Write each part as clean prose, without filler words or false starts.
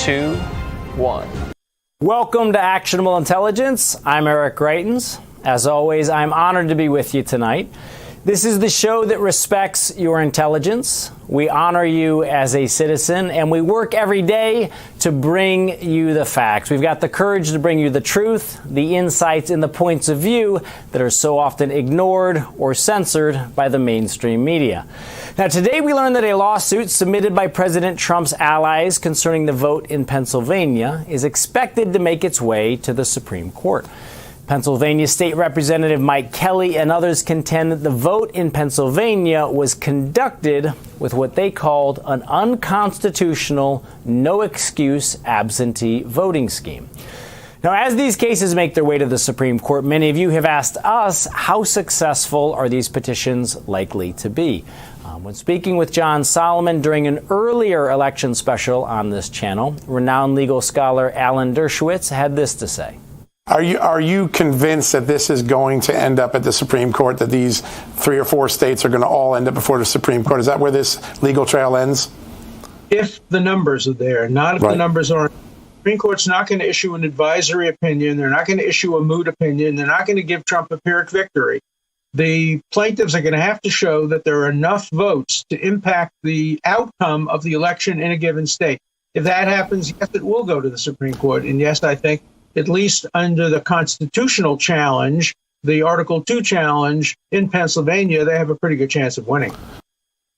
2, 1. Welcome to Actionable Intelligence. I'm Eric Greitens. As always, I'm honored to be with you tonight. This is the show that respects your intelligence. We honor you as a citizen, and we work every day to bring you the facts. We've got the courage to bring you the truth, the insights, and the points of view that are so often ignored or censored by the mainstream media. Now, today we learned that a lawsuit submitted by President Trump's allies concerning the vote in Pennsylvania is expected to make its way to the Supreme Court. Pennsylvania State Representative Mike Kelly and others contend that the vote in Pennsylvania was conducted with what they called an unconstitutional, no-excuse absentee voting scheme. Now, as these cases make their way to the Supreme Court, many of you have asked us, how successful are these petitions likely to be? When speaking with John Solomon during an earlier election special on this channel, renowned legal scholar Alan Dershowitz had this to say. Are you convinced that this is going to end up at the Supreme Court, that these 3 or 4 states are going to all end up before the Supreme Court? Is that where this legal trail ends? If the numbers are there, not if the numbers aren't. The Supreme Court's not going to issue an advisory opinion. They're not going to issue a moot opinion. They're not going to give Trump a Pyrrhic victory. The plaintiffs are going to have to show that there are enough votes to impact the outcome of the election in a given state. If that happens, yes, it will go to the Supreme Court. And yes, I think at least under the constitutional challenge, the Article 2 challenge in Pennsylvania, they have a pretty good chance of winning.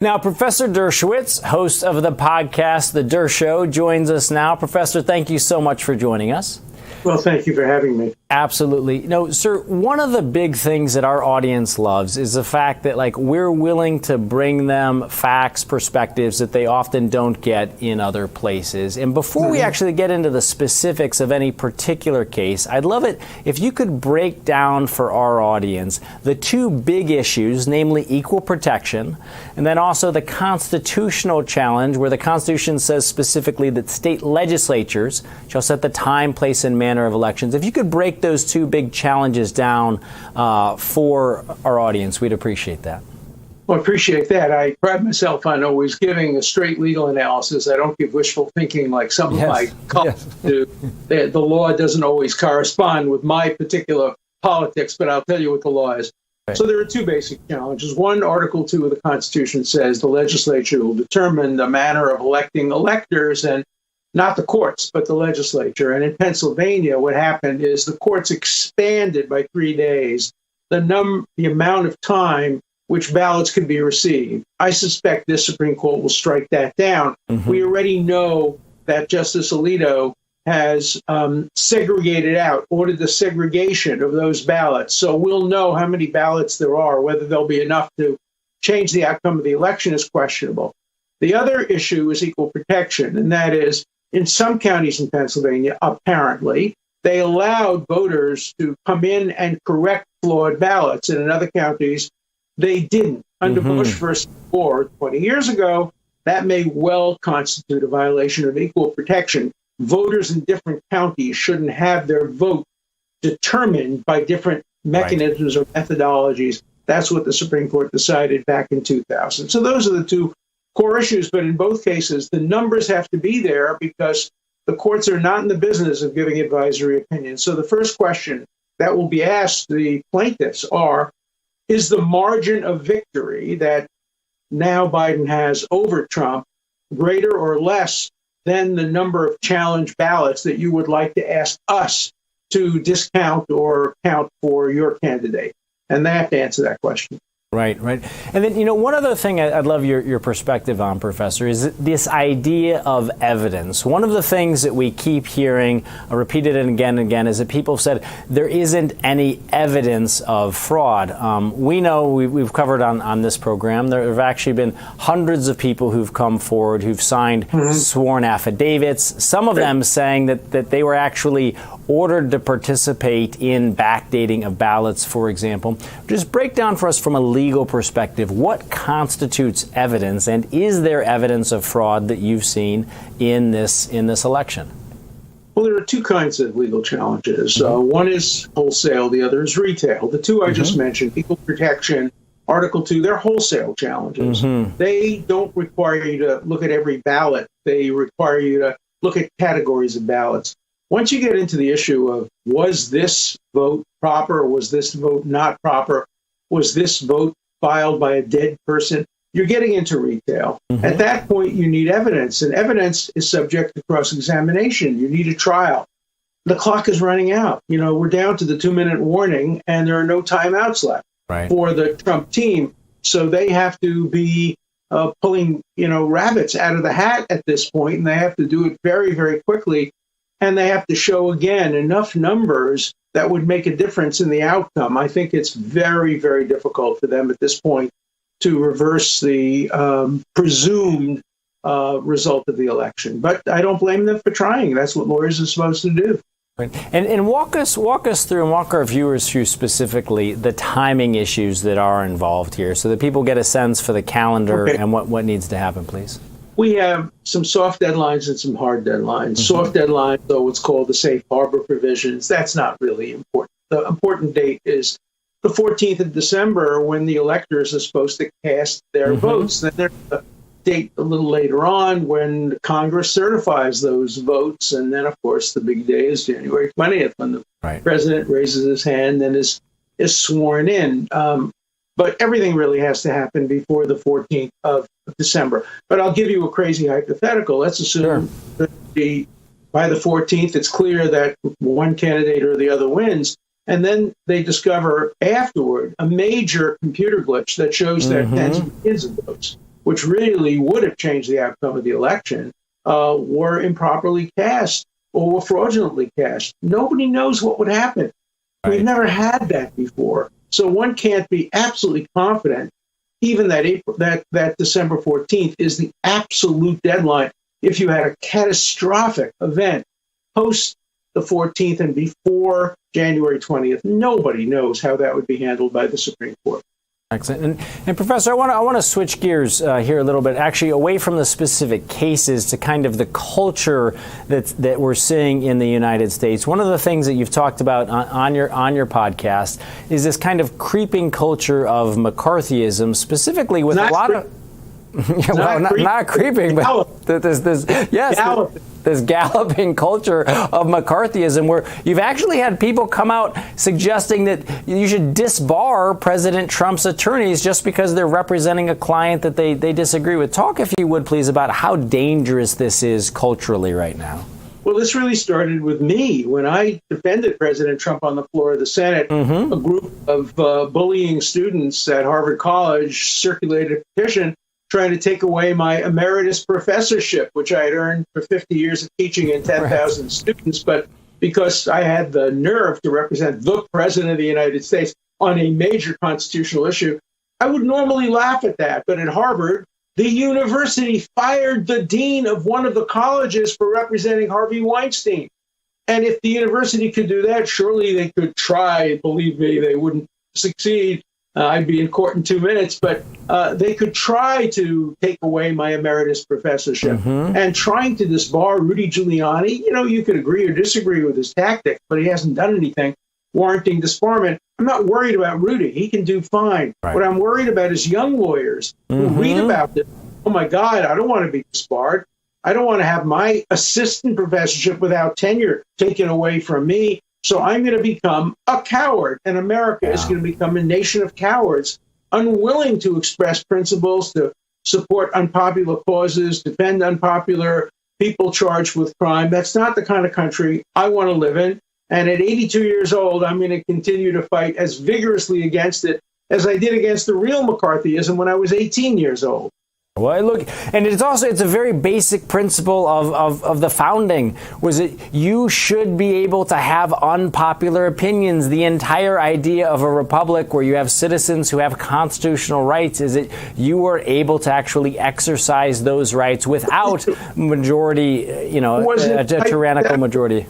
Now, Professor Dershowitz, host of the podcast The Der Show, joins us now. Professor, thank you so much for joining us. Well, thank you for having me. Absolutely. No, sir, one of the big things that our audience loves is the fact that, we're willing to bring them facts, perspectives that they often don't get in other places. And before we actually get into the specifics of any particular case, I'd love it if you could break down for our audience the 2 big issues, namely equal protection, and then also the constitutional challenge, where the Constitution says specifically that state legislatures shall set the time, place, and manner of elections. If you could break those 2 big challenges down for our audience, we'd appreciate that. Well, I appreciate that. I pride myself on always giving a straight legal analysis. I don't give wishful thinking like some of my colleagues do. The law doesn't always correspond with my particular politics, but I'll tell you what the law is. Right. So there are 2 basic challenges. One, Article 2 of the Constitution says the legislature will determine the manner of electing electors, and not the courts, but the legislature. And in Pennsylvania, what happened is the courts expanded by 3 days the amount of time which ballots could be received. I suspect this Supreme Court will strike that down. We already know that Justice Alito has segregated out, ordered the segregation of those ballots. So we'll know how many ballots there are. Whether there'll be enough to change the outcome of the election is questionable. The other issue is equal protection, and that is, in some counties in Pennsylvania, apparently, they allowed voters to come in and correct flawed ballots. And in other counties, they didn't. Under Bush versus Gore 20 years ago, that may well constitute a violation of equal protection. Voters in different counties shouldn't have their vote determined by different mechanisms or methodologies. That's what the Supreme Court decided back in 2000. So those are the 2 core issues, but in both cases, the numbers have to be there because the courts are not in the business of giving advisory opinions. So the first question that will be asked the plaintiffs is the margin of victory that now Biden has over Trump greater or less than the number of challenge ballots that you would like to ask us to discount or count for your candidate? And they have to answer that question. Right. And then, one other thing I'd love your perspective on, Professor, is this idea of evidence. One of the things that we keep hearing repeated and again is that people have said there isn't any evidence of fraud. We know we've covered on this program, there have actually been hundreds of people who've come forward who've signed sworn affidavits, some of them saying that they were actually ordered to participate in backdating of ballots, for example. Just break down for us from a legal perspective what constitutes evidence, and is there evidence of fraud that you've seen in this election? Well, there are 2 kinds of legal challenges. One is wholesale, the other is retail. The 2 I just mentioned, equal protection, Article 2, they're wholesale challenges. They don't require you to look at every ballot. They require you to look at categories of ballots. Once you get into the issue of, was this vote proper? Was this vote not proper? Was this vote filed by a dead person? You're getting into retail. At that point, you need evidence, and evidence is subject to cross-examination. You need a trial. The clock is running out. We're down to the 2-minute warning, and there are no timeouts left for the Trump team. So they have to be pulling, rabbits out of the hat at this point, and they have to do it very, very quickly. And they have to show, again, enough numbers that would make a difference in the outcome. I think it's very, very difficult for them at this point to reverse the presumed result of the election. But I don't blame them for trying. That's what lawyers are supposed to do. Right. And walk us through and walk our viewers through specifically the timing issues that are involved here so that people get a sense for the calendar and what needs to happen, please. We have some soft deadlines and some hard deadlines. Soft deadlines, though, what's called the safe harbor provisions. That's not really important. The important date is the 14th of December, when the electors are supposed to cast their votes. Then there's a date a little later on when Congress certifies those votes. And then, of course, the big day is January 20th, when the president raises his hand and is sworn in. But everything really has to happen before the 14th of December. But I'll give you a crazy hypothetical. Let's assume that by the 14th, it's clear that one candidate or the other wins. And then they discover afterward a major computer glitch that shows that tens of millions of votes, which really would have changed the outcome of the election, were improperly cast or were fraudulently cast. Nobody knows what would happen. We've never had that before. So one can't be absolutely confident, even that December 14th is the absolute deadline. If you had a catastrophic event post the 14th and before January 20th, nobody knows how that would be handled by the Supreme Court. Excellent. And Professor, I want to switch gears here a little bit, actually away from the specific cases to kind of the culture that we're seeing in the United States. One of the things that you've talked about on your podcast is this kind of creeping culture of McCarthyism, specifically with not creeping, but this galloping culture of McCarthyism, where you've actually had people come out suggesting that you should disbar President Trump's attorneys just because they're representing a client that they disagree with. Talk, if you would, please, about how dangerous this is culturally right now. Well, this really started with me. When I defended President Trump on the floor of the Senate, a group of bullying students at Harvard College circulated a petition trying to take away my emeritus professorship, which I had earned for 50 years of teaching and 10,000 students. But because I had the nerve to represent the President of the United States on a major constitutional issue, I would normally laugh at that. But at Harvard, the university fired the dean of one of the colleges for representing Harvey Weinstein. And if the university could do that, surely they could try. Believe me, they wouldn't succeed. I'd be in court in 2 minutes, but they could try to take away my emeritus professorship. And trying to disbar Rudy Giuliani, you could agree or disagree with his tactics, but he hasn't done anything warranting disbarment. I'm not worried about Rudy. He can do fine. What I'm worried about is young lawyers who read about this. Oh, my God, I don't want to be disbarred. I don't want to have my assistant professorship without tenure taken away from me. So I'm going to become a coward, and America is going to become a nation of cowards, unwilling to express principles, to support unpopular causes, defend unpopular people charged with crime. That's not the kind of country I want to live in. And at 82 years old, I'm going to continue to fight as vigorously against it as I did against the real McCarthyism when I was 18 years old. Well, look, and it's a very basic principle of the founding, was that you should be able to have unpopular opinions. The entire idea of a republic where you have citizens who have constitutional rights is that you are able to actually exercise those rights without majority, a tyrannical majority.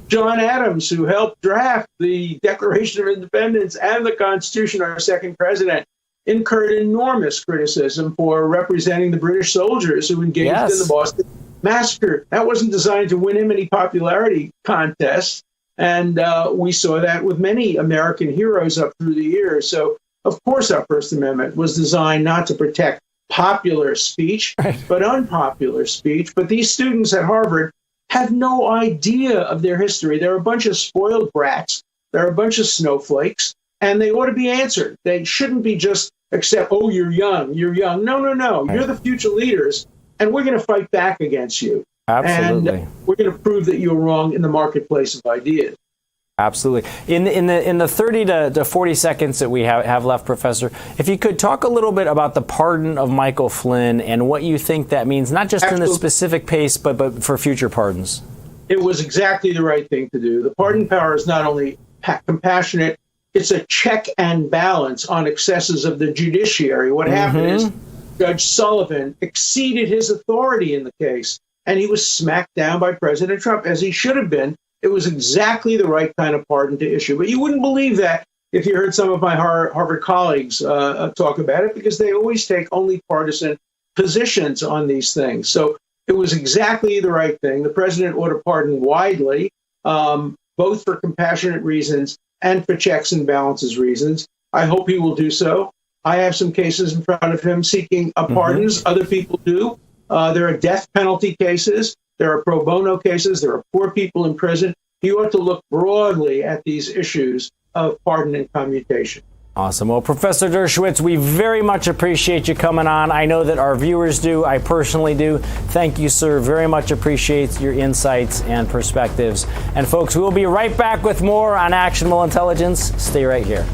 John Adams, who helped draft the Declaration of Independence and the Constitution, our second president, incurred enormous criticism for representing the British soldiers who engaged in the Boston Massacre. That wasn't designed to win him any popularity contests. And we saw that with many American heroes up through the years. So, of course, our First Amendment was designed not to protect popular speech, but unpopular speech. But these students at Harvard have no idea of their history. They're a bunch of spoiled brats. They're a bunch of snowflakes, and they ought to be answered. They shouldn't be just accept, oh, you're young, you're young. No, no, no. Right. You're the future leaders, and we're going to fight back against you. Absolutely. And we're going to prove that you're wrong in the marketplace of ideas. Absolutely. In the 30 to 40 seconds that we have left, Professor, if you could talk a little bit about the pardon of Michael Flynn and what you think that means, not just in the specific case, but for future pardons. It was exactly the right thing to do. The pardon power is not only compassionate, it's a check and balance on excesses of the judiciary. What happened is Judge Sullivan exceeded his authority in the case, and he was smacked down by President Trump, as he should have been. It was exactly the right kind of pardon to issue. But you wouldn't believe that if you heard some of my Harvard colleagues talk about it, because they always take only partisan positions on these things. So it was exactly the right thing. The president ought to pardon widely, both for compassionate reasons and for checks and balances reasons. I hope he will do so. I have some cases in front of him seeking pardons. Other people do. There are death penalty cases. There are pro bono cases. There are poor people in prison. You ought to look broadly at these issues of pardon and commutation. Awesome. Well, Professor Dershowitz, we very much appreciate you coming on. I know that our viewers do. I personally do. Thank you, sir. Very much appreciate your insights and perspectives. And folks, we will be right back with more on Actionable Intelligence. Stay right here.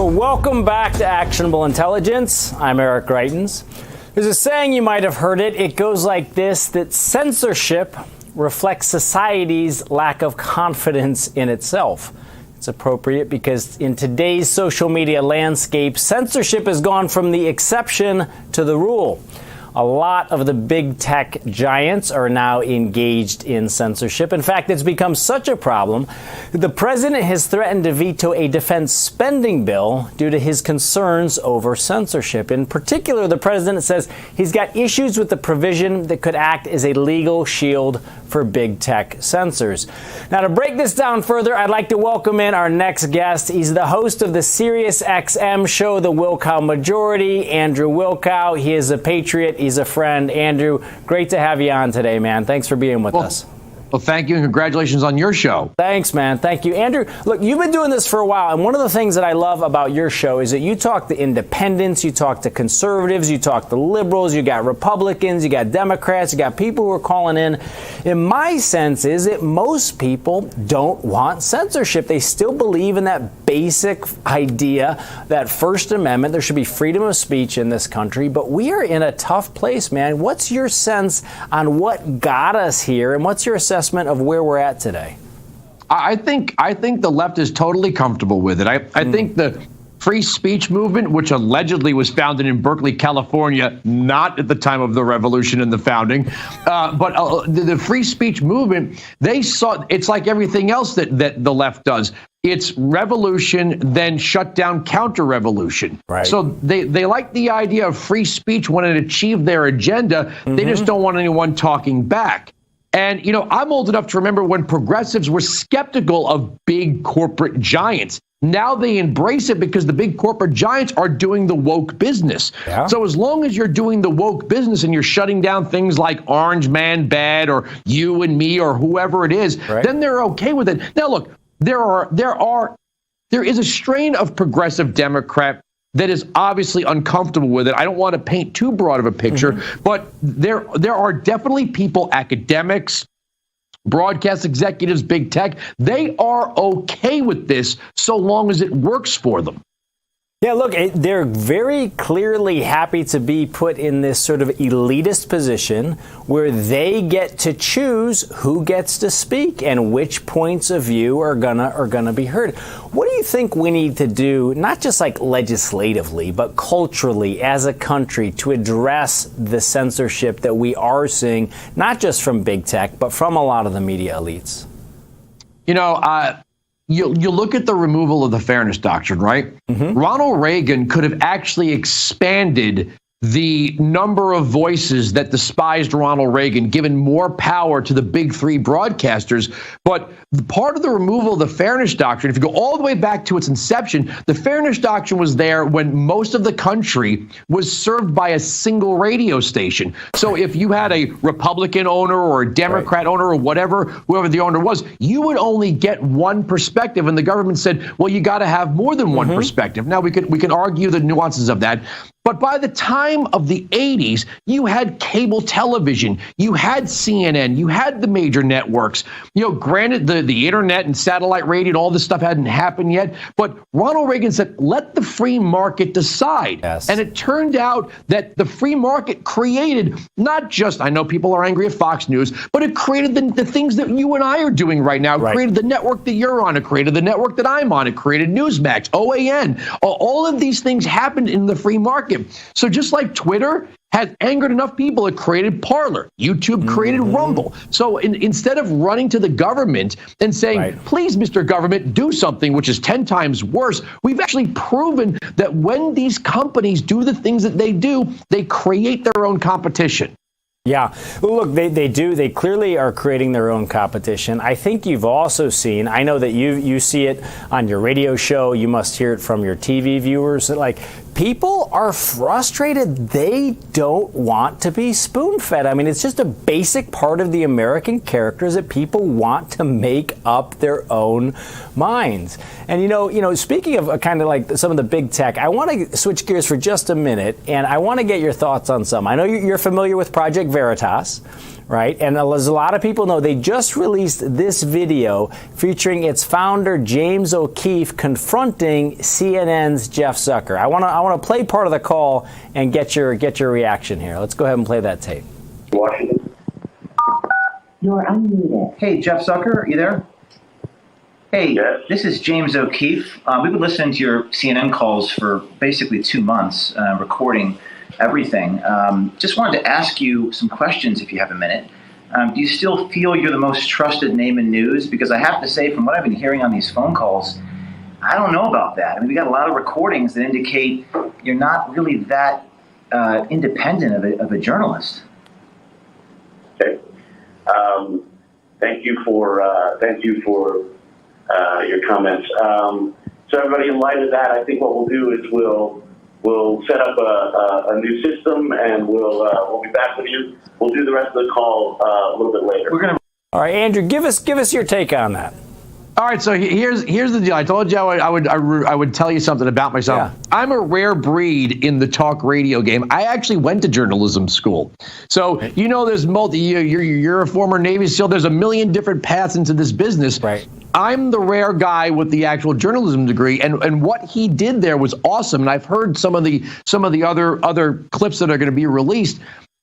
Welcome back to Actionable Intelligence. I'm Eric Greitens. There's a saying, you might have heard it. It goes like this, that censorship reflects society's lack of confidence in itself. It's appropriate because in today's social media landscape, censorship has gone from the exception to the rule. A lot of the big tech giants are now engaged in censorship. In fact, it's become such a problem that the president has threatened to veto a defense spending bill due to his concerns over censorship. In particular, the president says he's got issues with the provision that could act as a legal shield for big tech censors. Now, to break this down further, I'd like to welcome in our next guest. He's the host of the SiriusXM show, The Wilkow Majority, Andrew Wilkow. He is a patriot. He's a friend. Andrew, great to have you on today, man. Thanks for being with us. Well, thank you, and congratulations on your show. Thanks, man. Thank you. Andrew, look, you've been doing this for a while, and one of the things that I love about your show is that you talk to independents, you talk to conservatives, you talk to liberals, you got Republicans, you got Democrats, you got people who are calling in. And my sense is that most people don't want censorship. They still believe in that basic idea, that First Amendment. There should be freedom of speech in this country, but we are in a tough place, man. What's your sense on what got us here, and what's your assessment of where we're at today? I think the left is totally comfortable with it. I think the free speech movement, which allegedly was founded in Berkeley, California, not at the time of the revolution and the founding, but the free speech movement, they saw it's like everything else that the left does. It's revolution, then shut down counter-revolution. Right. So they like the idea of free speech when it achieved their agenda. They just don't want anyone talking back. And, you know, I'm old enough to remember when progressives were skeptical of big corporate giants. Now they embrace it because the big corporate giants are doing the woke business. Yeah. So as long as you're doing the woke business and you're shutting down things like Orange Man Bad or You and Me or whoever it is, then they're okay with it. Now, look, there is a strain of progressive Democrat that is obviously uncomfortable with it. I don't want to paint too broad of a picture, but there are definitely people, academics, broadcast executives, big tech, they are okay with this so long as it works for them. Yeah, look, they're very clearly happy to be put in this sort of elitist position where they get to choose who gets to speak and which points of view are gonna be heard. What do you think we need to do, not just like legislatively, but culturally as a country to address the censorship that we are seeing, not just from big tech, but from a lot of the media elites? You know, you look at the removal of the fairness doctrine, right? Ronald Reagan could have actually expanded the number of voices that despised Ronald Reagan, given more power to the big three broadcasters. But part of the removal of the fairness doctrine, if you go all the way back to its inception, the fairness doctrine was there when most of the country was served by a single radio station. So if you had a Republican owner or a Democrat owner or whatever, whoever the owner was, you would only get one perspective. And the government said, well, you got to have more than one perspective. Now, we can argue the nuances of that. But by the time of the 80s, you had cable television, you had CNN, you had the major networks. You know, granted, the internet and satellite radio and all this stuff hadn't happened yet, but Ronald Reagan said, let the free market decide. Yes. And it turned out that the free market created not just, I know people are angry at Fox News, but it created the things that you and I are doing right now. It created the network that you're on. It created the network that I'm on. It created Newsmax, OAN. All of these things happened in the free market. So just like Twitter has angered enough people, it created Parler. YouTube created Rumble. So instead of running to the government and saying, please, Mr. Government, do something, which is 10 times worse, we've actually proven that when these companies do the things that they do, they create their own competition. Yeah, well, look, they do. They clearly are creating their own competition. I think you've also seen, I know that you see it on your radio show. You must hear it from your TV viewers that, like, people are frustrated. They don't want to be spoon-fed. I mean, it's just a basic part of the American character is that people want to make up their own minds. And, you know, speaking of kind of like some of the big tech, I want to switch gears for just a minute, and I want to get your thoughts on some. I know you're familiar with Project Veritas, right? And as a lot of people know, they just released this video featuring its founder, James O'Keefe, confronting CNN's Jeff Zucker. I want to play part of the call and get your reaction here. Let's go ahead and play that tape. Washington. You're unmuted. Hey, Jeff Zucker, are you there? Hey, this is James O'Keefe. We've been listening to your CNN calls for basically 2 months, recording everything. Just wanted to ask you some questions if you have a minute. Do you still feel you're the most trusted name in news? Because I have to say, from what I've been hearing on these phone calls, I don't know about that. I mean, we got a lot of recordings that indicate you're not really that independent of a journalist. Okay. Thank you for your comments. So everybody, in light of that, I think what we'll do is we'll set up a new system, and we'll be back with you. We'll do the rest of the call a little bit later. All right, Andrew, give us your take on that. All right, so here's the deal. I told you I would tell you something about myself. Yeah. I'm a rare breed in the talk radio game. I actually went to journalism school. So, there's you're a former Navy SEAL. There's a million different paths into this business. Right. I'm the rare guy with the actual journalism degree, and what he did there was awesome. And I've heard some of the other clips that are going to be released.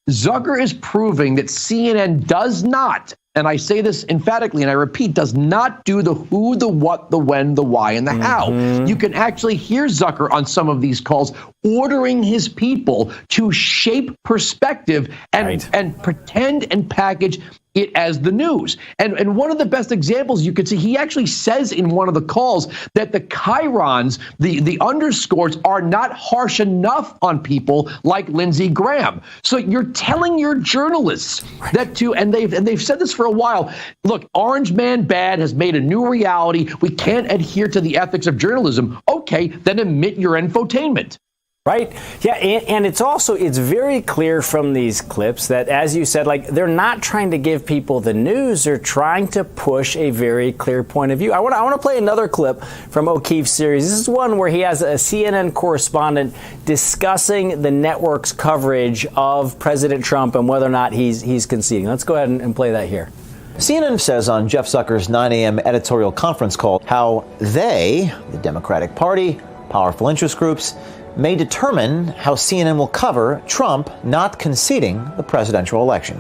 Zucker is proving that CNN does not, and I say this emphatically and I repeat, does not do the who, the what, the when, the why, and the how. You can actually hear Zucker on some of these calls ordering his people to shape perspective and pretend and package it as the news. And one of the best examples you could see, he actually says in one of the calls that the chyrons, the underscores, are not harsh enough on people like Lindsey Graham. So you're telling your journalists that too, and they've said this for a while. Look, Orange Man Bad has made a new reality. We can't adhere to the ethics of journalism. Okay, then admit your infotainment. Right. Yeah. And it's very clear from these clips that, as you said, like, they're not trying to give people the news. They're trying to push a very clear point of view. I want to play another clip from O'Keefe's series. This is one where he has a CNN correspondent discussing the network's coverage of President Trump and whether or not he's conceding. Let's go ahead and play that here. CNN says on Jeff Zucker's 9 a.m. editorial conference call how they, the Democratic Party, powerful interest groups, may determine how CNN will cover Trump not conceding the presidential election.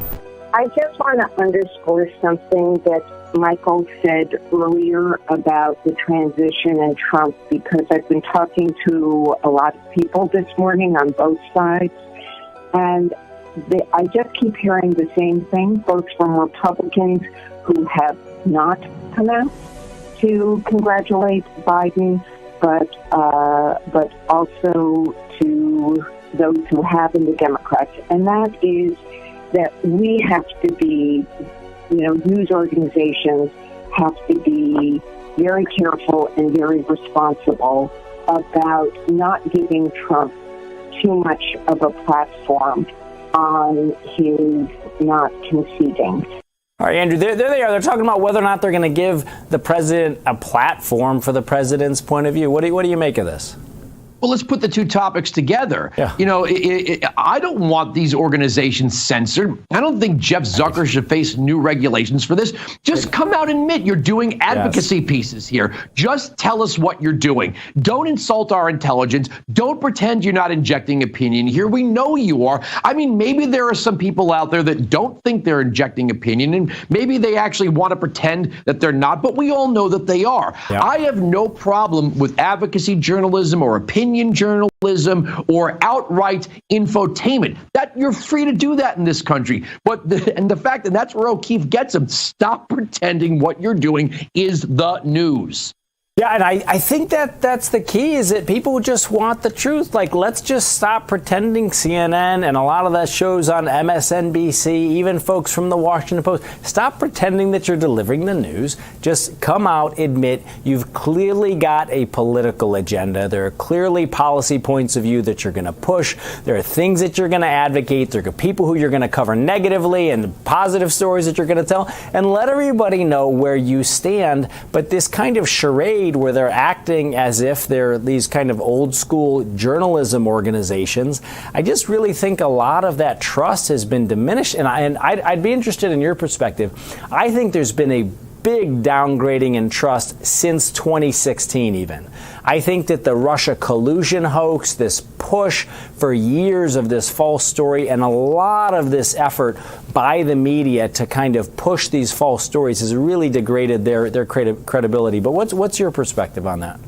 I just want to underscore something that Michael said earlier about the transition and Trump, because I've been talking to a lot of people this morning on both sides, and I just keep hearing the same thing, both from Republicans who have not come out to congratulate Biden, but also to those who have in the Democrats. And that is that we have to be, news organizations have to be very careful and very responsible about not giving Trump too much of a platform on his not conceding. All right, Andrew, there they are. They're talking about whether or not they're going to give the president a platform for the president's point of view. What do you make of this? Well, let's put the two topics together. Yeah. I don't want these organizations censored. I don't think Jeff Zucker should face new regulations for this. Just come out and admit you're doing advocacy pieces here. Just tell us what you're doing. Don't insult our intelligence. Don't pretend you're not injecting opinion here. We know you are. I mean, maybe there are some people out there that don't think they're injecting opinion, and maybe they actually want to pretend that they're not, but we all know that they are. Yeah. I have no problem with advocacy journalism or opinion journalism or outright infotainment. That you're free to do that in this country. But the fact that that's where O'Keefe gets them, stop pretending what you're doing is the news. Yeah, and I think that's the key, is that people just want the truth. Like, let's just stop pretending. CNN and a lot of that shows on MSNBC, even folks from the Washington Post, stop pretending that you're delivering the news. Just come out, admit you've clearly got a political agenda. There are clearly policy points of view that you're going to push. There are things that you're going to advocate. There are people who you're going to cover negatively and positive stories that you're going to tell, and let everybody know where you stand. But this kind of charade where they're acting as if they're these kind of old school journalism organizations, I just really think a lot of that trust has been diminished. And I'd be interested in your perspective. I think there's been a big downgrading in trust since 2016 even. I think that the Russia collusion hoax, this push for years of this false story, and a lot of this effort by the media to kind of push these false stories has really degraded their credibility. But what's your perspective on that?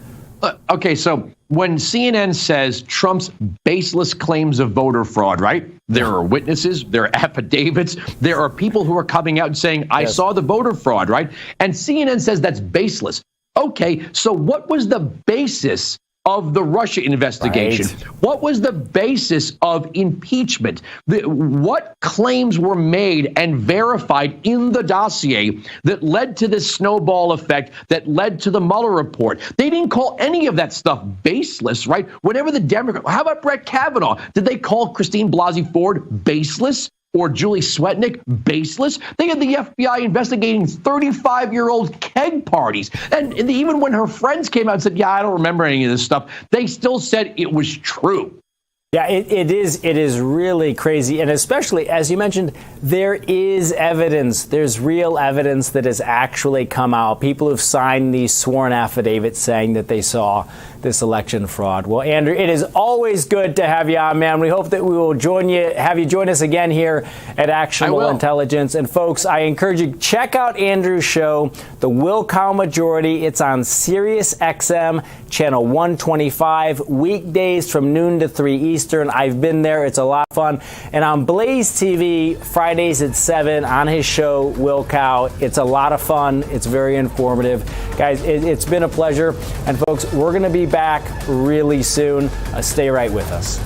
Okay, so when CNN says Trump's baseless claims of voter fraud, right? There are witnesses, there are affidavits, there are people who are coming out and saying, I saw the voter fraud, right? And CNN says that's baseless. Okay, so what was the basis of the Russia investigation? Right. What was the basis of impeachment? What claims were made and verified in the dossier that led to this snowball effect, that led to the Mueller report? They didn't call any of that stuff baseless, right? Whenever the Democrats, how about Brett Kavanaugh? Did they call Christine Blasey Ford baseless? Or Julie Swetnick baseless? They had the FBI investigating 35-year-old keg parties. And even when her friends came out and said, yeah, I don't remember any of this stuff, they still said it was true. Yeah, it is really crazy. And especially, as you mentioned, there is evidence. There's real evidence that has actually come out. People who've signed these sworn affidavits saying that they saw this election fraud. Well, Andrew, it is always good to have you on, man. We hope that we will have you join us again here at Actionable Intelligence. And folks, I encourage you, check out Andrew's show, The Will Cow Majority. It's on Sirius XM, channel 125, weekdays from noon to 3 Eastern. I've been there. It's a lot of fun. And on Blaze TV, Fridays at 7 on his show, Will Cow. It's a lot of fun. It's very informative. Guys, it's been a pleasure. And folks, we're going to be back really soon. Stay right with us.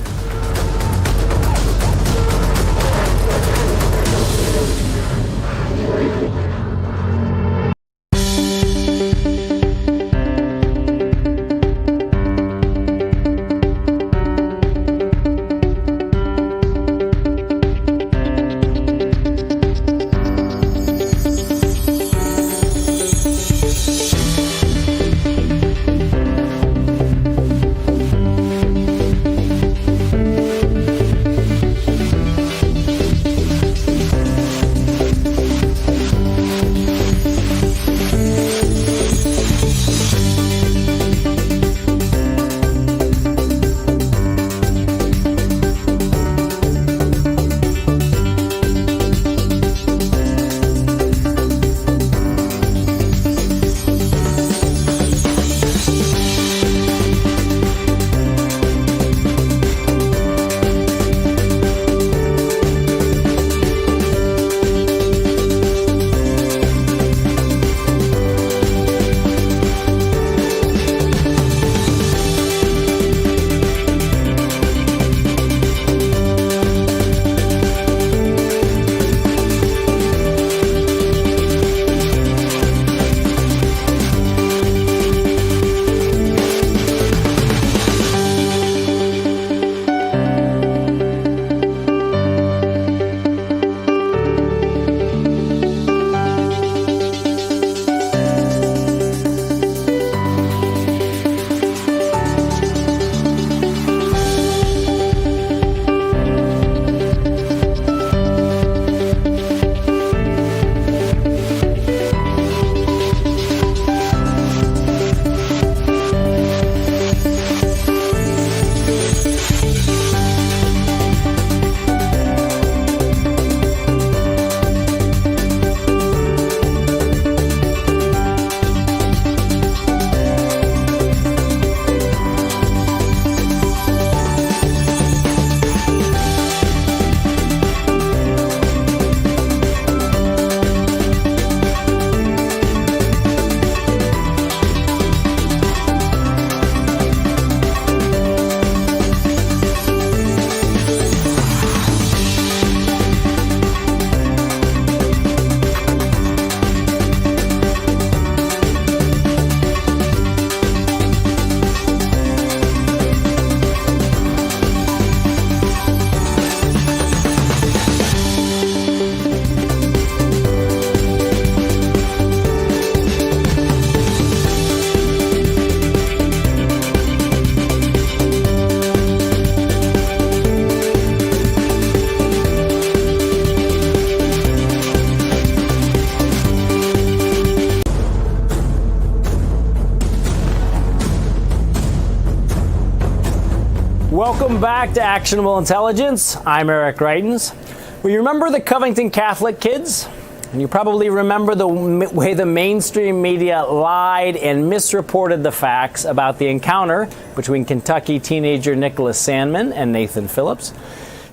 Welcome back to Actionable Intelligence. I'm Eric Greitens. Well, you remember the Covington Catholic kids? And you probably remember the way the mainstream media lied and misreported the facts about the encounter between Kentucky teenager Nicholas Sandman and Nathan Phillips.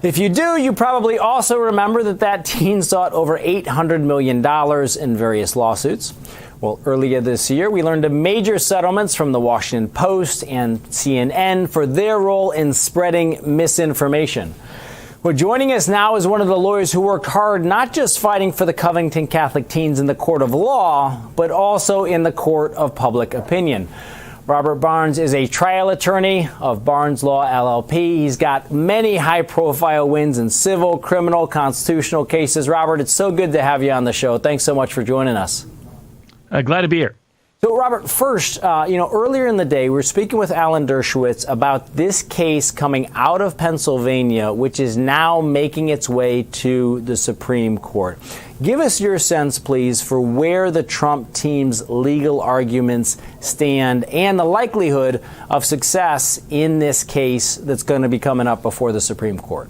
If you do, you probably also remember that teen sought over $800 million in various lawsuits. Well, earlier this year, we learned of major settlements from the Washington Post and CNN for their role in spreading misinformation. Well, joining us now is one of the lawyers who worked hard not just fighting for the Covington Catholic teens in the court of law, but also in the court of public opinion. Robert Barnes is a trial attorney of Barnes Law, LLP. He's got many high-profile wins in civil, criminal, constitutional cases. Robert, it's so good to have you on the show. Thanks so much for joining us. Glad to be here. So, Robert, first, earlier in the day, we were speaking with Alan Dershowitz about this case coming out of Pennsylvania, which is now making its way to the Supreme Court. Give us your sense, please, for where the Trump team's legal arguments stand and the likelihood of success in this case that's going to be coming up before the Supreme Court.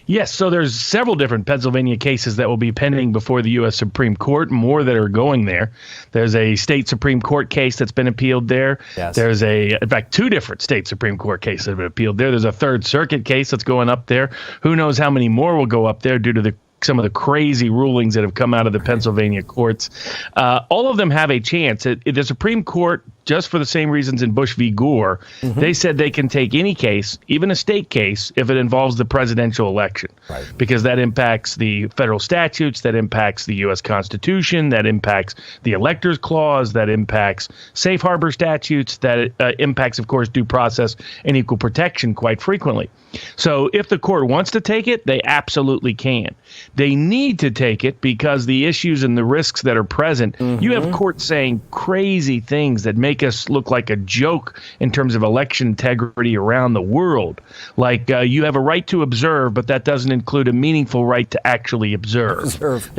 Yes, so there's several different Pennsylvania cases that will be pending before the U.S. Supreme Court, more that are going there. There's a state Supreme Court case that's been appealed there. Yes. There's in fact, two different state Supreme Court cases that have been appealed there. There's a Third Circuit case that's going up there. Who knows how many more will go up there due to some of the crazy rulings that have come out of the Pennsylvania courts. All of them have a chance. The Supreme Court, just for the same reasons in Bush v. Gore, they said they can take any case, even a state case, if it involves the presidential election, because that impacts the federal statutes, that impacts the U.S. Constitution, that impacts the Electors Clause, that impacts safe harbor statutes, that impacts, of course, due process and equal protection quite frequently. So if the court wants to take it, they absolutely can. They need to take it because the issues and the risks that are present, you have courts saying crazy things that make us look like a joke in terms of election integrity around the world. Like you have a right to observe, but that doesn't include a meaningful right to actually observe.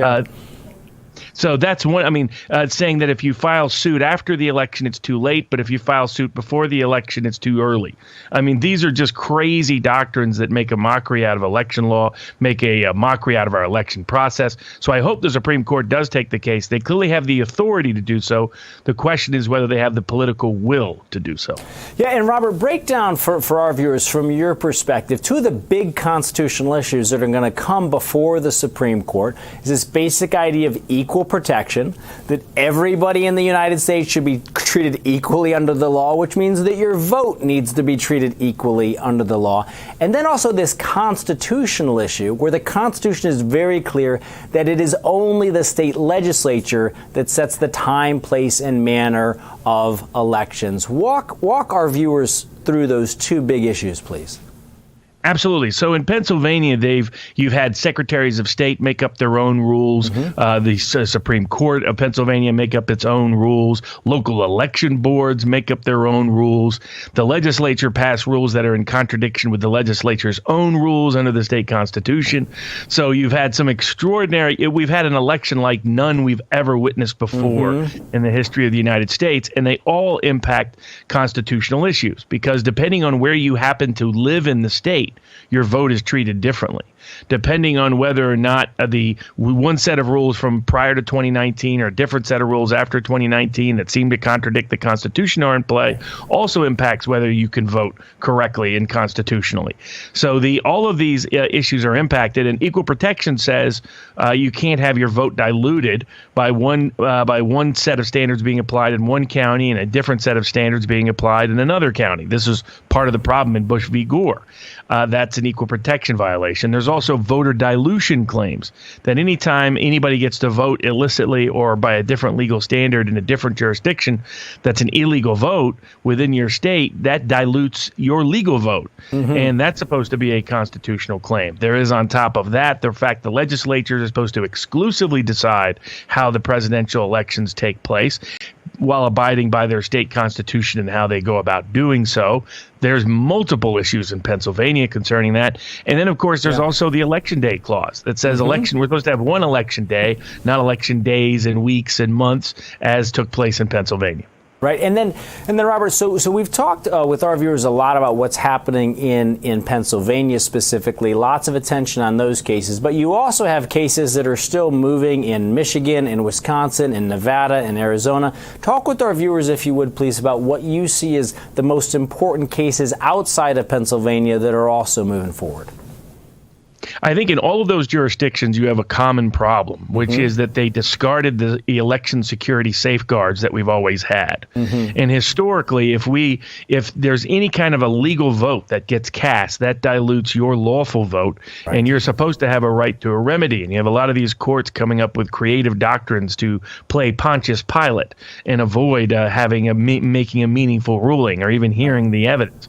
So that's one. Saying that if you file suit after the election, it's too late, but if you file suit before the election, it's too early. These are just crazy doctrines that make a mockery out of election law, make a mockery out of our election process. So I hope the Supreme Court does take the case. They clearly have the authority to do so. The question is whether they have the political will to do so. Yeah, and Robert, break down for our viewers from your perspective, two of the big constitutional issues that are going to come before the Supreme Court is this basic idea of equal protection, that everybody in the United States should be treated equally under the law, which means that your vote needs to be treated equally under the law. And then also this constitutional issue where the Constitution is very clear that it is only the state legislature that sets the time, place, and manner of elections. Walk our viewers through those two big issues, please. Absolutely. So in Pennsylvania, you've had secretaries of state make up their own rules. The Supreme Court of Pennsylvania make up its own rules. Local election boards make up their own rules. The legislature pass rules that are in contradiction with the legislature's own rules under the state constitution. So you've had some we've had an election like none we've ever witnessed before in the history of the United States. And they all impact constitutional issues because depending on where you happen to live in the state, your vote is treated differently. Depending on whether or not the one set of rules from prior to 2019 or a different set of rules after 2019 that seem to contradict the Constitution are in play, also impacts whether you can vote correctly and constitutionally. So all of these issues are impacted, and equal protection says you can't have your vote diluted by one set of standards being applied in one county and a different set of standards being applied in another county. This is part of the problem in Bush v. Gore. That's an equal protection violation. There's also voter dilution claims that anytime anybody gets to vote illicitly or by a different legal standard in a different jurisdiction, that's an illegal vote within your state, that dilutes your legal vote. And that's supposed to be a constitutional claim. There is on top of that the fact the legislature is supposed to exclusively decide how the presidential elections take place while abiding by their state constitution and how they go about doing so. There's multiple issues in Pennsylvania concerning that. And then, of course, there's also the election day clause that says we're supposed to have one election day, not election days and weeks and months as took place in Pennsylvania. Right, and then Robert. So we've talked with our viewers a lot about what's happening in Pennsylvania specifically. Lots of attention on those cases, but you also have cases that are still moving in Michigan, in Wisconsin, in Nevada, in Arizona. Talk with our viewers, if you would, please, about what you see as the most important cases outside of Pennsylvania that are also moving forward. I think in all of those jurisdictions, you have a common problem, which is that they discarded the election security safeguards that we've always had. And historically, if there's any kind of a legal vote that gets cast, that dilutes your lawful vote, and you're supposed to have a right to a remedy. And you have a lot of these courts coming up with creative doctrines to play Pontius Pilate and avoid making a meaningful ruling or even hearing the evidence.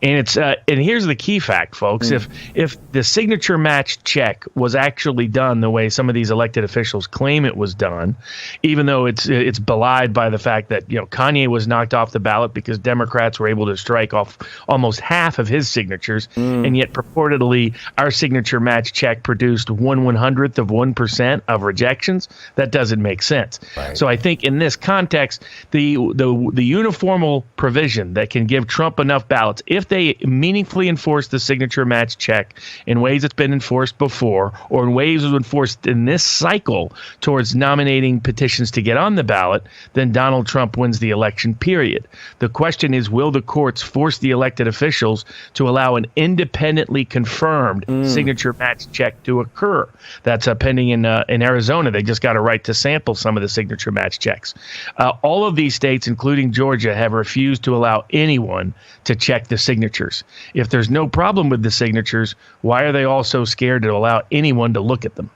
And and here's the key fact, folks. If the signature match check was actually done the way some of these elected officials claim it was done, even though it's belied by the fact that Kanye was knocked off the ballot because Democrats were able to strike off almost half of his signatures, and yet purportedly our signature match check produced 1/100th of 1% of rejections, that doesn't make sense. So I think in this context, the uniformal provision that can give Trump enough ballots, if they meaningfully enforce the signature match check in ways it's been enforced before, or in ways it was enforced in this cycle towards nominating petitions to get on the ballot, then Donald Trump wins the election, period. The question is, will the courts force the elected officials to allow an independently confirmed signature match check to occur? That's pending in Arizona. They just got a right to sample some of the signature match checks. All of these states, including Georgia, have refused to allow anyone to check the signatures. If there's no problem with the signatures, why are they all so scared to allow anyone to look at them?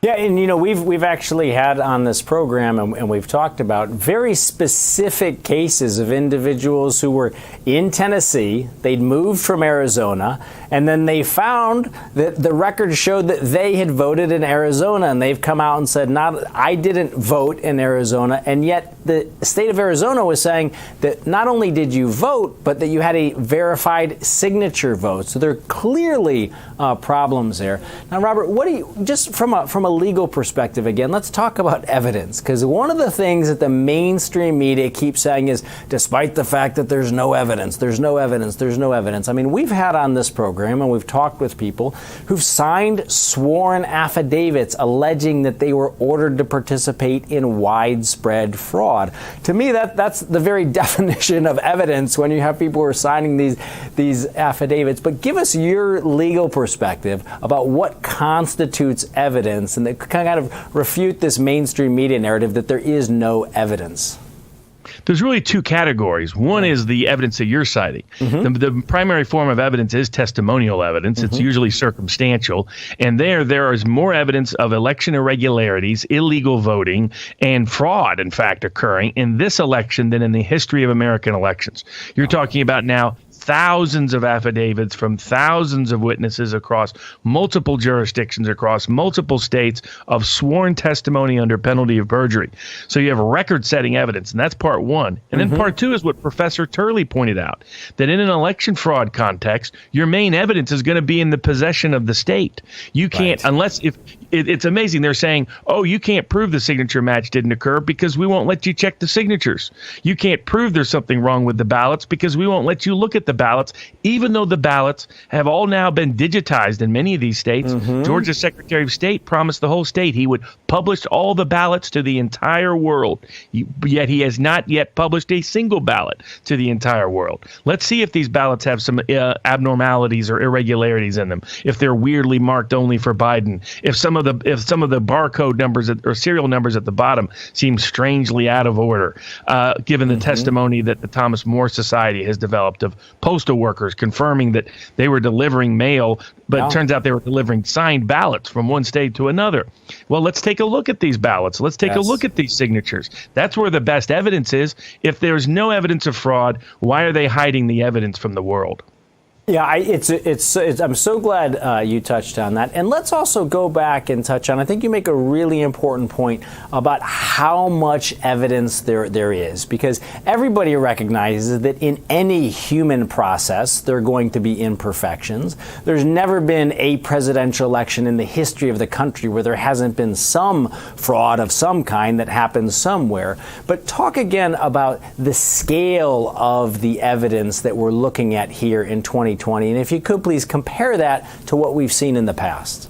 Yeah, and we've actually had on this program, and we've talked about very specific cases of individuals who were in Tennessee. They'd moved from Arizona, and then they found that the record showed that they had voted in Arizona, and they've come out and said, I didn't vote in Arizona, and yet the state of Arizona was saying that not only did you vote, but that you had a verified signature vote. So there are clearly problems there. Now, Robert, what do you, just from a legal perspective, again, let's talk about evidence, because one of the things that the mainstream media keeps saying is, despite the fact that there's no evidence, there's no evidence, there's no evidence. I mean, we've had on this program, and we've talked with people who've signed sworn affidavits alleging that they were ordered to participate in widespread fraud. To me, that's the very definition of evidence when you have people who are signing these affidavits. But give us your legal perspective about what constitutes evidence, and that kind of refute this mainstream media narrative that there is no evidence. There's really two categories. One is the evidence that you're citing. The primary form of evidence is testimonial evidence. It's usually circumstantial. And there is more evidence of election irregularities, illegal voting, and fraud, in fact, occurring in this election than in the history of American elections. You're talking about now thousands of affidavits from thousands of witnesses across multiple jurisdictions, across multiple states, of sworn testimony under penalty of perjury. So you have record-setting evidence, and that's part one. And then part two is what Professor Turley pointed out, that in an election fraud context, your main evidence is going to be in the possession of the state. You can't, unless if it's amazing. They're saying, oh, you can't prove the signature match didn't occur because we won't let you check the signatures. You can't prove there's something wrong with the ballots because we won't let you look at the ballots, even though the ballots have all now been digitized in many of these states. Georgia's Secretary of State promised the whole state he would publish all the ballots to the entire world, yet he has not yet published a single ballot to the entire world. Let's see if these ballots have some abnormalities or irregularities in them, if they're weirdly marked only for Biden, if some of the barcode numbers or serial numbers at the bottom seem strangely out of order, given the testimony that the Thomas More Society has developed of postal workers confirming that they were delivering mail, but it turns out they were delivering signed ballots from one state to another. Well, let's take a look at these ballots. Let's take a look at these signatures. That's where the best evidence is. If there's no evidence of fraud, why are they hiding the evidence from the world? Yeah, I'm so glad you touched on that. And let's also go back and touch on, I think you make a really important point about how much evidence there is, because everybody recognizes that in any human process, there are going to be imperfections. There's never been a presidential election in the history of the country where there hasn't been some fraud of some kind that happens somewhere. But talk again about the scale of the evidence that we're looking at here in 2020. And if you could please compare that to what we've seen in the past.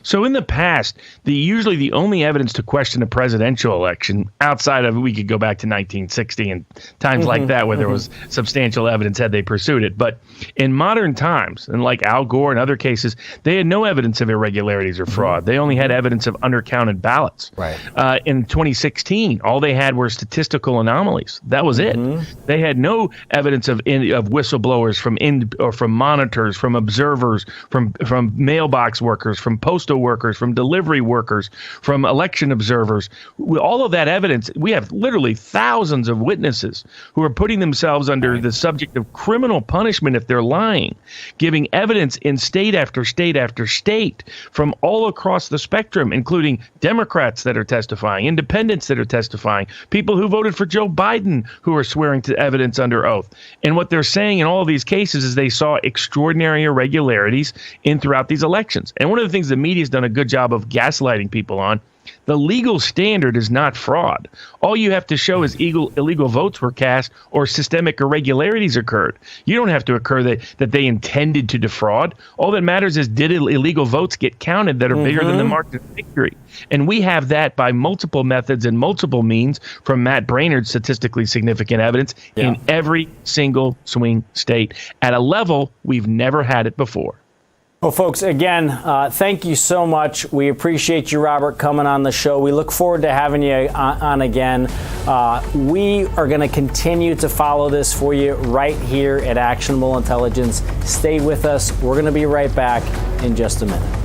So in the past, usually the only evidence to question a presidential election outside of, we could go back to 1960 and times like that where there was substantial evidence had they pursued it. But in modern times, and like Al Gore and other cases, they had no evidence of irregularities or fraud. They only had evidence of undercounted ballots. Right. In 2016, all they had were statistical anomalies. That was it. They had no evidence of whistleblowers from monitors, from observers, from mailbox workers, from postal workers, from delivery workers, from election observers. With all of that evidence, we have literally thousands of witnesses who are putting themselves under the subject of criminal punishment if they're lying, giving evidence in state after state after state from all across the spectrum, including Democrats that are testifying, independents that are testifying, people who voted for Joe Biden who are swearing to evidence under oath. And what they're saying in all of these cases is they saw extraordinary irregularities throughout these elections. And one of the things the media has done a good job of gaslighting people on, the legal standard is not fraud. All you have to show is illegal votes were cast or systemic irregularities occurred. You don't have to occur that they intended to defraud. All that matters is, did illegal votes get counted that are bigger than the margin of victory? And we have that by multiple methods and multiple means from Matt Brainerd's statistically significant evidence in every single swing state at a level we've never had it before. Well, folks, again, thank you so much. We appreciate you, Robert, coming on the show. We look forward to having you on again. We are going to continue to follow this for you right here at Actionable Intelligence. Stay with us. We're going to be right back in just a minute.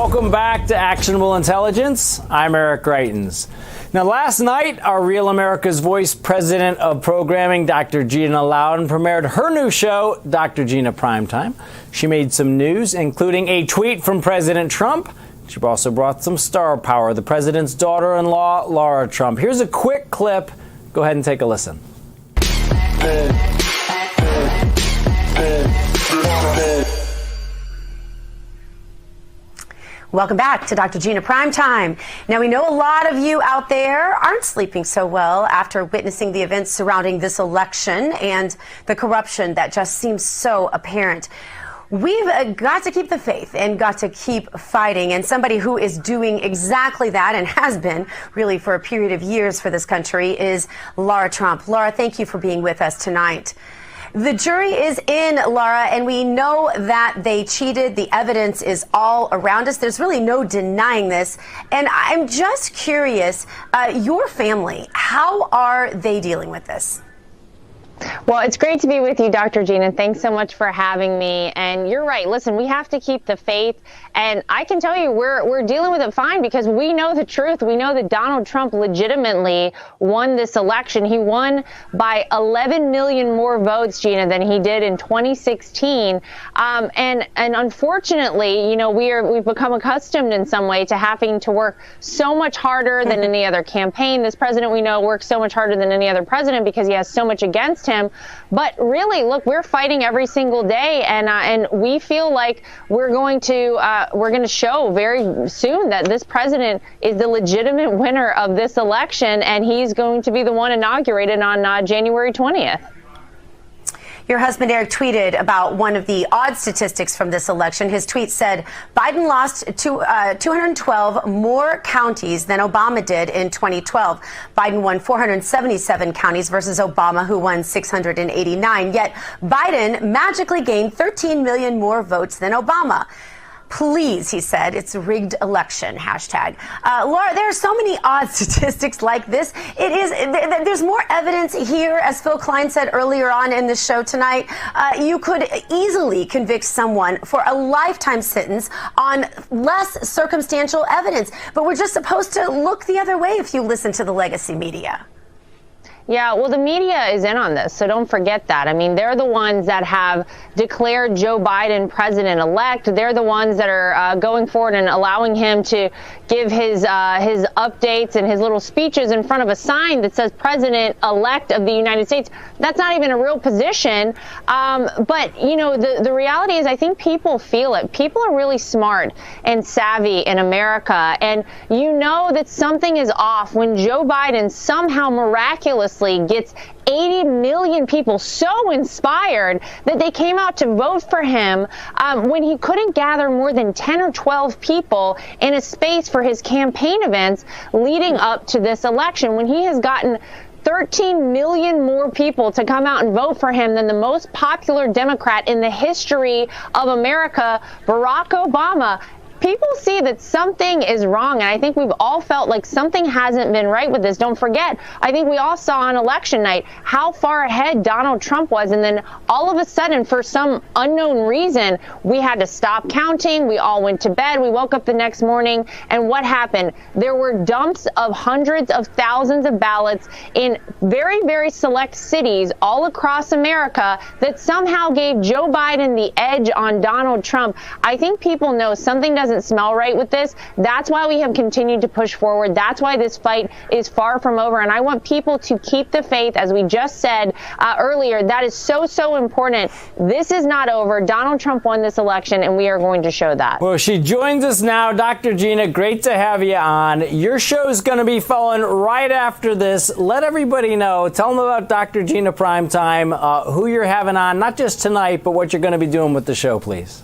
Welcome back to Actionable Intelligence. I'm Eric Greitens. Now, last night, our Real America's Voice President of Programming, Dr. Gina Loudon, premiered her new show, Dr. Gina Primetime. She made some news, including a tweet from President Trump. She also brought some star power, the president's daughter-in-law, Laura Trump. Here's a quick clip. Go ahead and take a listen. Welcome back to Dr. Gina Primetime. Now, we know a lot of you out there aren't sleeping so well after witnessing the events surrounding this election and the corruption that just seems so apparent. We've got to keep the faith and got to keep fighting. And somebody who is doing exactly that and has been really for a period of years for this country is Laura Trump. Laura, thank you for being with us tonight. The jury is in, Laura, and we know that they cheated. The evidence is all around us. There's really no denying this. And I'm just curious, your family, how are they dealing with this? Well, it's great to be with you, Dr. Gina. Thanks so much for having me. And you're right. Listen, we have to keep the faith. And I can tell you we're dealing with it fine because we know the truth. We know that Donald Trump legitimately won this election. He won by 11 million more votes, Gina, than he did in 2016. And unfortunately, you know, we've become accustomed in some way to having to work so much harder than any other campaign. This president, we know, works so much harder than any other president because he has so much against him. But really, look, we're fighting every single day, and we feel like we're going to show very soon that this president is the legitimate winner of this election, and he's going to be the one inaugurated on January 20th. Your husband, Eric, tweeted about one of the odd statistics from this election. His tweet said Biden lost 212 more counties than Obama did in 2012. Biden won 477 counties versus Obama, who won 689. Yet Biden magically gained 13 million more votes than Obama. Please, he said, it's a rigged election, hashtag. Laura, there are so many odd statistics like this. There's more evidence here, as Phil Klein said earlier on in the show tonight. You could easily convict someone for a lifetime sentence on less circumstantial evidence. But we're just supposed to look the other way if you listen to the legacy media. Yeah, well, the media is in on this, so don't forget that. I mean, they're the ones that have declared Joe Biden president-elect. They're the ones that are going forward and allowing him to give his updates and his little speeches in front of a sign that says president-elect of the United States. That's not even a real position. But, you know, the reality is I think people feel it. People are really smart and savvy in America. And you know that something is off when Joe Biden somehow miraculously gets 80 million people so inspired that they came out to vote for him when he couldn't gather more than 10 or 12 people in a space for his campaign events leading up to this election, when he has gotten 13 million more people to come out and vote for him than the most popular Democrat in the history of America, Barack Obama. People see that something is wrong, and I think we've all felt like something hasn't been right with this. Don't forget, I think we all saw on election night how far ahead Donald Trump was, and then all of a sudden, for some unknown reason, we had to stop counting. We all went to bed. We woke up the next morning, and what happened? There were dumps of hundreds of thousands of ballots in very, very select cities all across America that somehow gave Joe Biden the edge on Donald Trump. I think people know something doesn't smell right with this. That's why we have continued to push forward. That's why this fight is far from over. And I want people to keep the faith, as we just said earlier. That is so important. This is not over. Donald Trump won this election, and we are going to show that. Well, she joins us now. Dr. Gina, great to have you on. Your show is going to be following right after this. Let everybody know. Tell them about Dr. Gina Primetime, who you're having on, not just tonight, but what you're going to be doing with the show, please.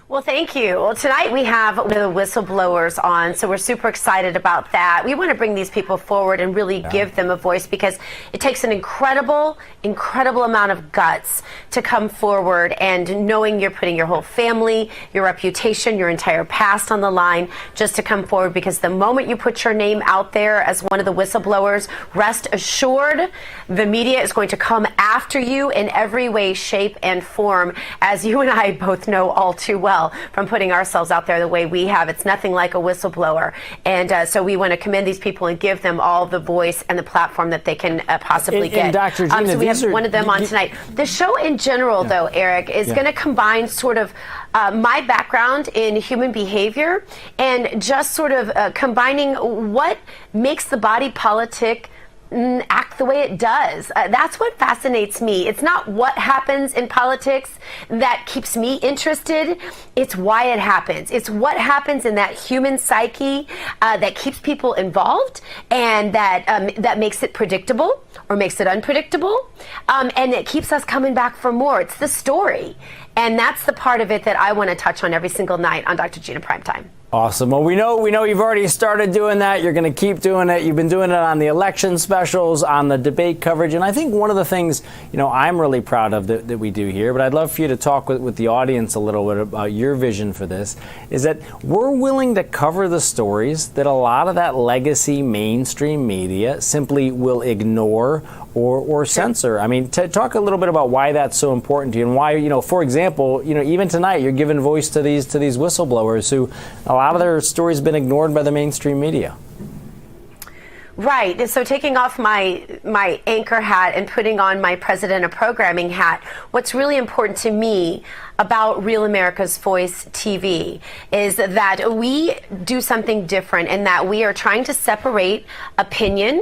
Well, thank you. Well, tonight we have one of the whistleblowers on, so we're super excited about that. We want to bring these people forward and really give them a voice, because it takes an incredible amount of guts to come forward, and knowing you're putting your whole family, your reputation, your entire past on the line just to come forward, because the moment you put your name out there as one of the whistleblowers, rest assured the media is going to come after you in every way, shape, and form, as you and I both know all too well. well from putting ourselves out there the way we have. It's nothing like a whistleblower. And so we want to commend these people and give them all the voice and the platform that they can possibly get. And Dr. Gina, so we have one of them on tonight. The show in general, though, Eric, is going to combine sort of my background in human behavior and just sort of combining what makes the body politic act the way it does. That's what fascinates me. It's not what happens in politics that keeps me interested. It's why it happens. It's what happens in that human psyche that keeps people involved, and that makes it predictable or makes it unpredictable, and it keeps us coming back for more. It's the story. And that's the part of it that I want to touch on every single night on Dr. Gina Primetime. Awesome. Well, we know you've already started doing that. You're going to keep doing it. You've been doing it on the election specials, on the debate coverage. And I think one of the things, I'm really proud of that we do here, but I'd love for you to talk with the audience a little bit about your vision for this, is that we're willing to cover the stories that a lot of that legacy mainstream media simply will ignore or censor. I mean, talk a little bit about why that's so important to you, and why, for example, even tonight you're giving voice to these whistleblowers who a lot of their stories been ignored by the mainstream media. Right. So taking off my anchor hat and putting on my president of programming hat, what's really important to me about Real America's Voice TV is that we do something different, and that we are trying to separate opinion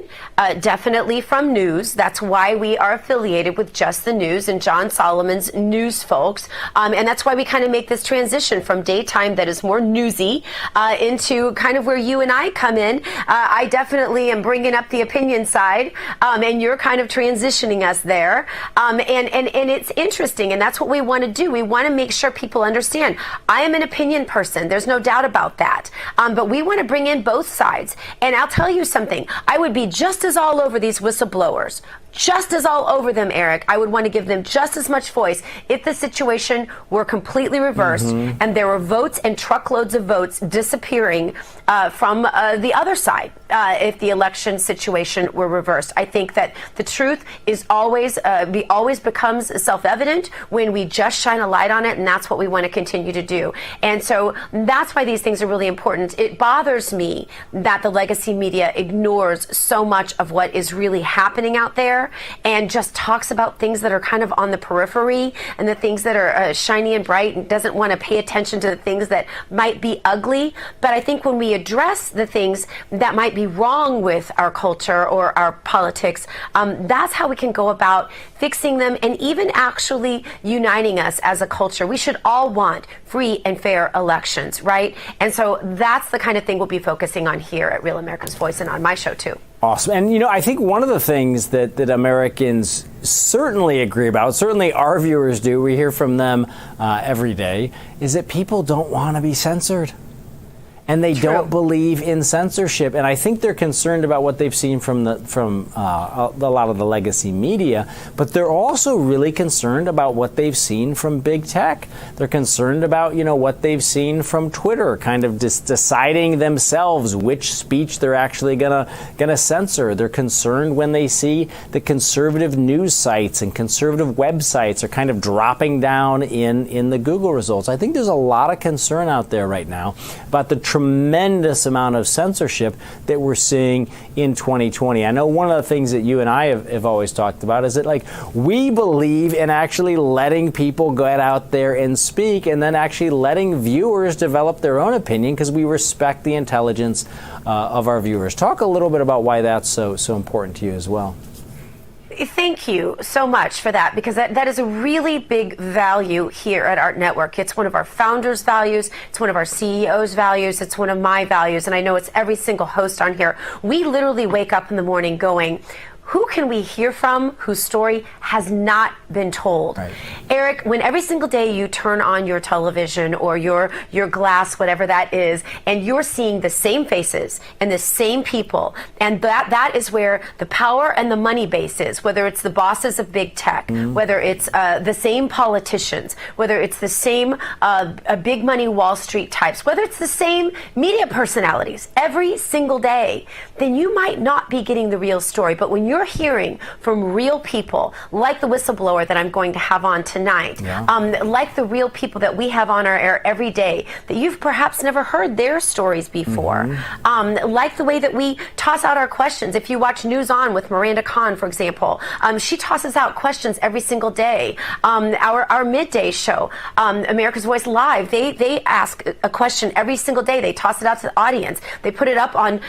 definitely from news. That's why we are affiliated with Just the News and John Solomon's News Folks. And that's why we kind of make this transition from daytime that is more newsy into kind of where you and I come in. I definitely am bringing up the opinion side, and you're kind of transitioning us there. And it's interesting, and that's what we want to do. We want to make sure people understand I am an opinion person. There's no doubt about that. But we want to bring in both sides. And I'll tell you something. I would be just as all over these whistleblowers. Just as all over them, Eric. I would want to give them just as much voice if the situation were completely reversed and there were votes and truckloads of votes disappearing from the other side if the election situation were reversed. I think that the truth is always becomes self-evident when we just shine a light on it, and that's what we want to continue to do. And so that's why these things are really important. It bothers me that the legacy media ignores so much of what is really happening out there and just talks about things that are kind of on the periphery and the things that are shiny and bright, and doesn't want to pay attention to the things that might be ugly. But I think when we address the things that might be wrong with our culture or our politics, that's how we can go about fixing them and even actually uniting us as a culture. We should all want free and fair elections, right? And so that's the kind of thing we'll be focusing on here at Real America's Voice and on my show too. Awesome. And, I think one of the things that Americans certainly agree about, certainly our viewers do, we hear from them every day, is that people don't want to be censored. And they don't believe in censorship. And I think they're concerned about what they've seen from a lot of the legacy media, but they're also really concerned about what they've seen from big tech. They're concerned about, what they've seen from Twitter, kind of deciding themselves which speech they're actually gonna censor. They're concerned when they see the conservative news sites and conservative websites are kind of dropping down in the Google results. I think there's a lot of concern out there right now about the tremendous amount of censorship that we're seeing in 2020. I know one of the things that you and I have always talked about is that, we believe in actually letting people get out there and speak, and then actually letting viewers develop their own opinion, because we respect the intelligence of our viewers. Talk a little bit about why that's so important to you as well. Thank you so much for that, because that is a really big value here at Art Network. It's one of our founders' values. It's one of our CEO's values. It's one of my values. And I know it's every single host on here. We literally wake up in the morning going, who can we hear from whose story has not been told? Right. Eric, when every single day you turn on your television or your glass, whatever that is, and you're seeing the same faces and the same people, and that is where the power and the money base is, whether it's the bosses of big tech, whether it's the same politicians, whether it's the same big money Wall Street types, whether it's the same media personalities every single day, then you might not be getting the real story. But when you're you're hearing from real people, like the whistleblower that I'm going to have on tonight, like the real people that we have on our air every day, that you've perhaps never heard their stories before, like the way that we toss out our questions. If you watch News On with Miranda Kahn, for example, she tosses out questions every single day. Our midday show, America's Voice Live, they ask a question every single day. They toss it out to the audience. They put it up on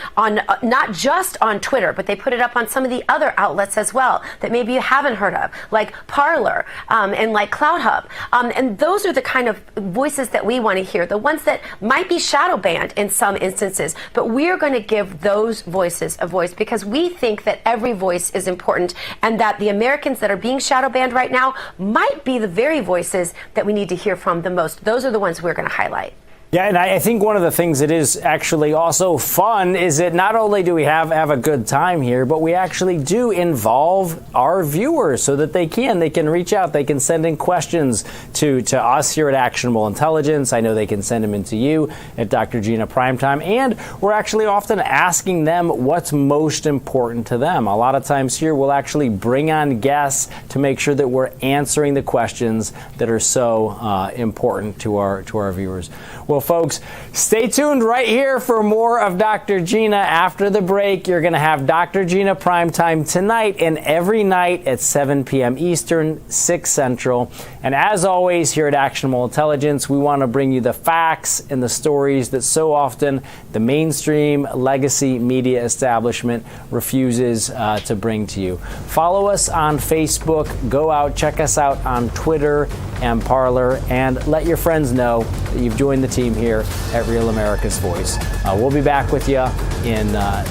not just on Twitter, but they put it up on some of the other outlets as well that maybe you haven't heard of, like Parler and like CloudHub. And those are the kind of voices that we want to hear, the ones that might be shadow banned in some instances, but we're going to give those voices a voice because we think that every voice is important and that the Americans that are being shadow banned right now might be the very voices that we need to hear from the most. Those are the ones we're going to highlight. Yeah, and I think one of the things that is actually also fun is that not only do we have a good time here, but we actually do involve our viewers so that they can reach out, they can send in questions to us here at Actionable Intelligence. I know they can send them in to you at Dr. Gina Primetime, and we're actually often asking them what's most important to them. A lot of times here we'll actually bring on guests to make sure that we're answering the questions that are so important to our viewers. Well, folks, stay tuned right here for more of Dr. Gina. After the break, you're going to have Dr. Gina Primetime tonight and every night at 7 p.m. Eastern, 6 Central. And as always, here at Actionable Intelligence, we want to bring you the facts and the stories that so often the mainstream legacy media establishment refuses to bring to you. Follow us on Facebook. Go out, check us out on Twitter and Parler, and let your friends know that you've joined the team here at Real America's Voice. We'll be back with you in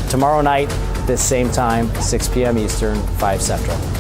tomorrow night at this same time, 6 p.m. Eastern, 5 Central.